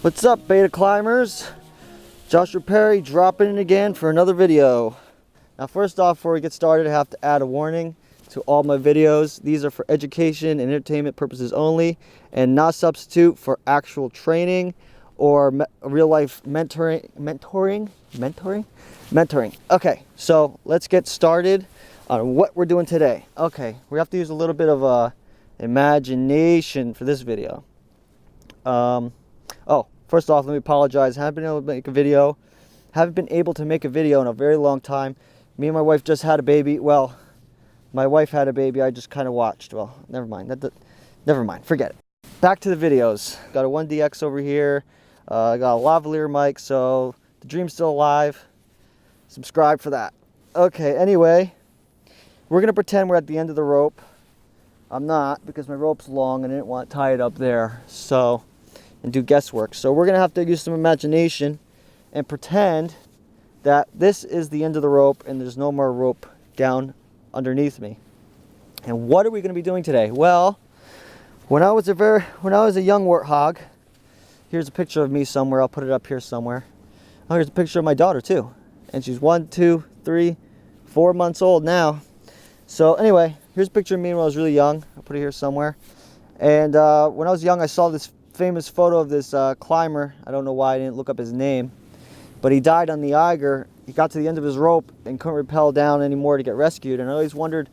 What's up, beta climbers? Joshua Perry dropping in again for another video. Now first off, before we get started, I have to add a warning to all my videos. These are for education and entertainment purposes only and not substitute for actual training or real life mentoring. Okay, so let's get started on what we're doing today. Okay, we have to use a little bit of imagination for this video. Oh, first off, let me apologize. Haven't been able to make a video. Haven't been able to make a video in a very long time. Me and my wife just had a baby. Well, my wife had a baby. I just kind of watched. Well, never mind. Never mind. Forget it. Back to the videos. Got a 1DX over here. I got a lavalier mic, so the dream's still alive. Subscribe for that. Okay, anyway, we're going to pretend we're at the end of the rope. I'm not, because my rope's long and I didn't want to tie it up there. So, and do guesswork. So we're going to have to use some imagination and pretend that this is the end of the rope and there's no more rope down underneath me. And what are we going to be doing today? Well, when I was a young warthog, here's a picture of me somewhere. I'll put it up here somewhere. Oh, here's a picture of my daughter too. And she's 1, 2, 3, 4 months old now. So anyway, here's a picture of me when I was really young. I'll put it here somewhere. And when I was young, I saw this famous photo of this climber. I don't know why I didn't look up his name, but he died on the Eiger. He got to the end of his rope and couldn't rappel down anymore to get rescued. And I always wondered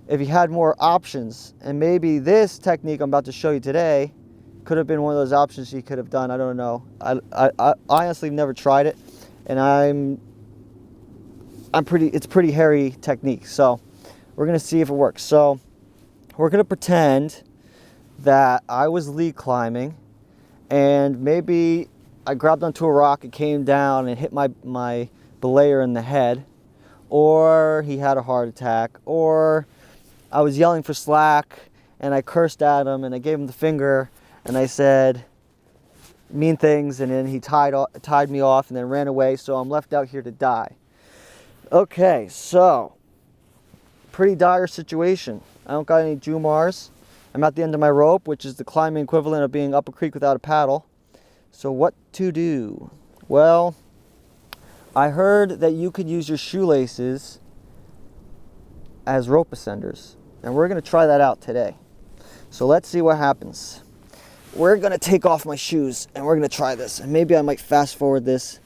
if he had more options. And maybe this technique I'm about to show you today could have been one of those options he could have done. I don't know. I honestly never tried it, and it's pretty hairy technique. So we're gonna see if it works. So we're gonna pretend that I was lead climbing, and maybe I grabbed onto a rock and came down and hit my belayer in the head, or he had a heart attack, or I was yelling for slack and I cursed at him and I gave him the finger and I said mean things, and then he tied me off and then ran away, so I'm left out here to die. Okay, so pretty dire situation. I don't got any Jumars. I'm at the end of my rope, which is the climbing equivalent of being up a creek without a paddle. So what to do? Well, I heard that you could use your shoelaces as rope ascenders, and we're going to try that out today. So let's see what happens. We're going to take off my shoes and we're going to try this, and maybe I might fast forward this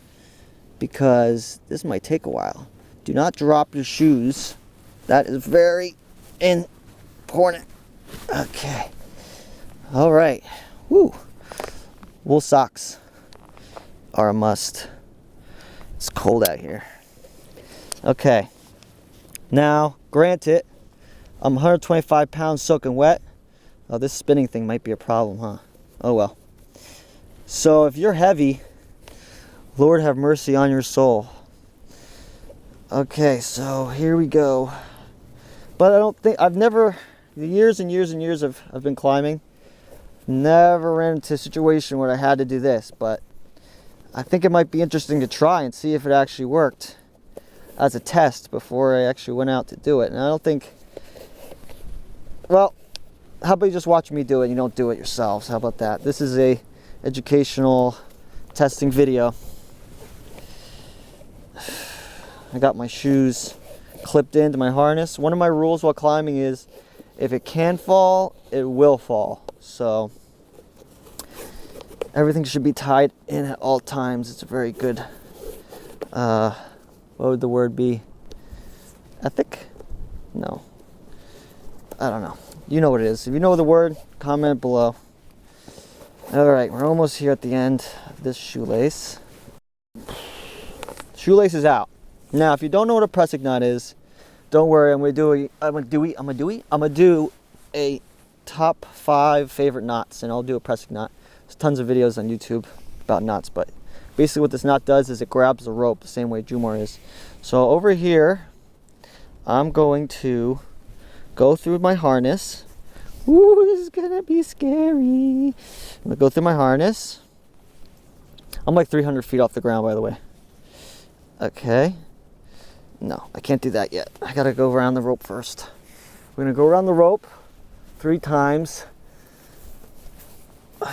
because this might take a while. Do not drop your shoes. That is very important. Okay. All right. Woo. Wool socks are a must. It's cold out here. Okay. Now, granted, I'm 125 pounds soaking wet. Oh, this spinning thing might be a problem, huh? Oh well. So if you're heavy, Lord have mercy on your soul. Okay, so here we go. But the years and years and years I've been climbing, never ran into a situation where I had to do this, but I think it might be interesting to try and see if it actually worked as a test before I actually went out to do it. And I don't think, well, how about you just watch me do it and you don't do it yourselves? How about that? This is a educational testing video. I got my shoes clipped into my harness. One of my rules while climbing is if it can fall, it will fall. So everything should be tied in at all times. It's a very good, what would the word be? Ethic? No. I don't know. You know what it is. If you know the word, comment below. All right, we're almost here at the end of this shoelace. Shoelace is out. Now, if you don't know what a pressing knot is, don't worry. I'm gonna do a top 5 favorite knots, and I'll do a pressing knot. There's tons of videos on YouTube about knots, but basically what this knot does is it grabs the rope the same way Jumar is. So over here, I'm going to go through my harness. Ooh, this is gonna be scary. I'm gonna go through my harness. I'm like 300 feet off the ground, by the way. Okay. No, I can't do that yet. I gotta go around the rope first. We're gonna go around the rope 3 times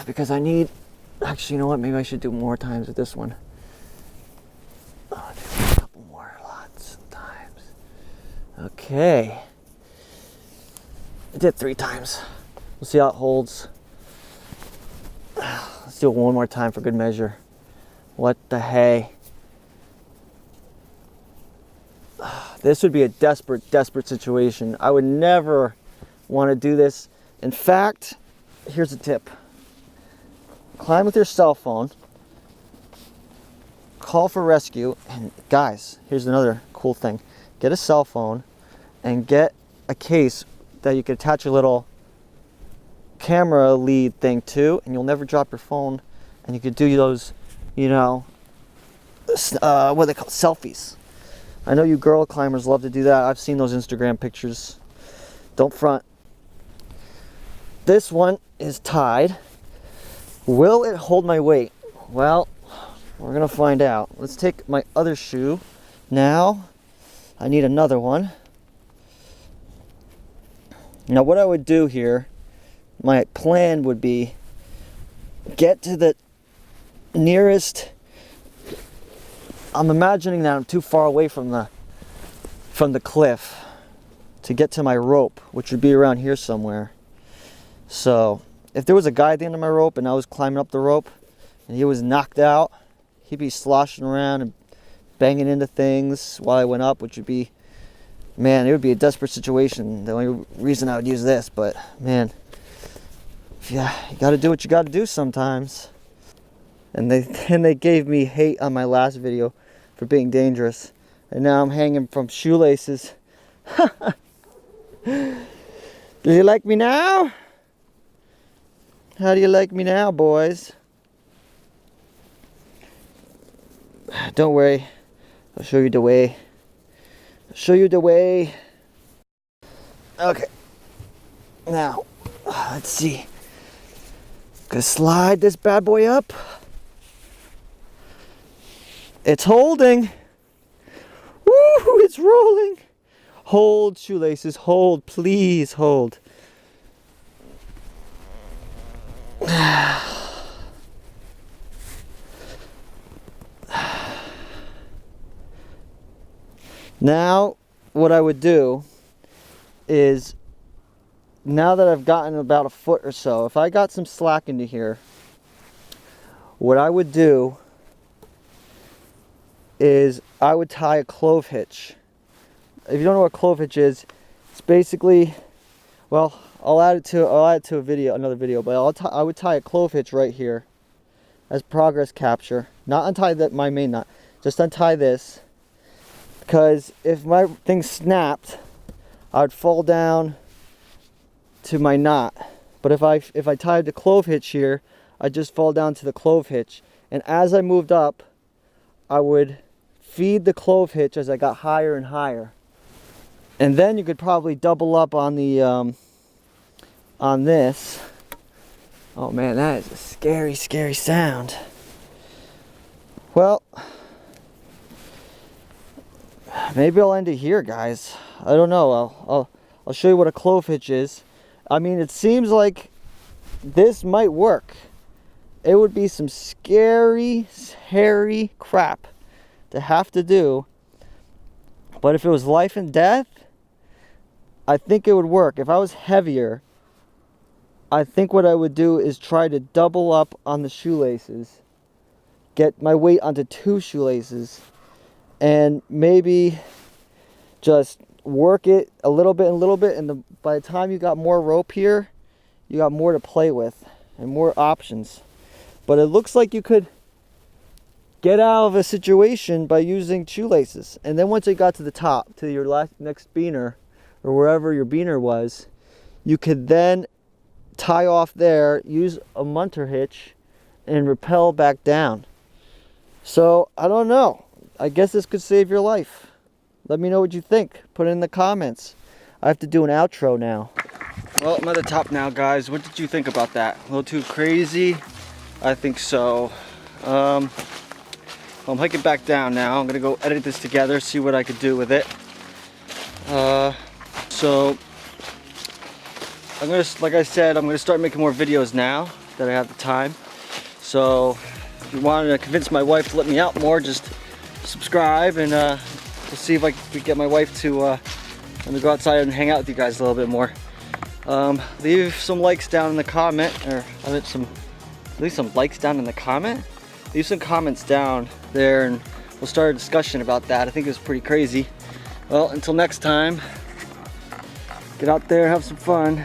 because I need Actually, you know what? Maybe I should do more times with this one. I'll do a couple more, lots of times. Okay. I did 3 times. We'll see how it holds. Let's do it one more time for good measure. What the hey? This would be a desperate, desperate situation. I would never want to do this. In fact, here's a tip. Climb with your cell phone, call for rescue, and guys, here's another cool thing. Get a cell phone and get a case that you can attach a little camera lead thing to, and you'll never drop your phone, and you could do those, you know, what they call selfies. I know you girl climbers love to do that. I've seen those Instagram pictures. Don't front. This one is tied. Will it hold my weight? Well, we're gonna find out. Let's take my other shoe. Now, I need another one. Now what I would do here, my plan would be get to the nearest, I'm imagining that I'm too far away from the cliff to get to my rope, which would be around here somewhere. So if there was a guy at the end of my rope and I was climbing up the rope and he was knocked out, he'd be sloshing around and banging into things while I went up, which would be, man, it would be a desperate situation. The only reason I would use this, but man, yeah, you got to do what you got to do sometimes. And they gave me hate on my last video for being dangerous, and now I'm hanging from shoelaces. Do you like me now? How do you like me now, boys? Don't worry, I'll show you the way. I'll show you the way. Okay, now let's see. Gonna slide this bad boy up. It's holding. Woo, it's rolling. Hold, shoelaces, hold, please hold. Now, what I would do is, now that I've gotten about a foot or so, if I got some slack into here, what I would do is I would tie a clove hitch. If you don't know what a clove hitch is, it's basically, well, I'll add it to a video, another video, but I would tie a clove hitch right here as progress capture. Not untie my main knot, just untie this, because if my thing snapped, I'd fall down to my knot. But if I tied the clove hitch here, I'd just fall down to the clove hitch, and as I moved up, I would feed the clove hitch as I got higher and higher. And then you could probably double up on the on this. Oh man, that is a scary, scary sound. Well, maybe I'll end it here, guys. I don't know. I'll show you what a clove hitch is. I mean, it seems like this might work. It would be some scary, hairy crap to have to do. But if it was life and death, I think it would work. If I was heavier, I think what I would do is try to double up on the shoelaces, get my weight onto 2 shoelaces, and maybe just work it a little bit and a little bit, and by the time you got more rope here, you got more to play with and more options. But it looks like you could get out of a situation by using shoelaces. And then once you got to the top, to your next beaner, or wherever your beaner was, you could then tie off there, use a munter hitch, and rappel back down. So, I don't know. I guess this could save your life. Let me know what you think. Put it in the comments. I have to do an outro now. Well, I'm at the top now, guys. What did you think about that? A little too crazy? I think so. I'm hiking back down now. I'm gonna go edit this together, see what I could do with it. So I'm gonna, like I said, I'm gonna start making more videos now that I have the time. So if you wanted to convince my wife to let me out more, just subscribe, and we'll see if I can get my wife to let me go outside and hang out with you guys a little bit more. Leave some likes down in the comment, or leave some likes down in the comment. Leave some comments down there, and we'll start a discussion about that. I think it's pretty crazy. Well, until next time, get out there, have some fun.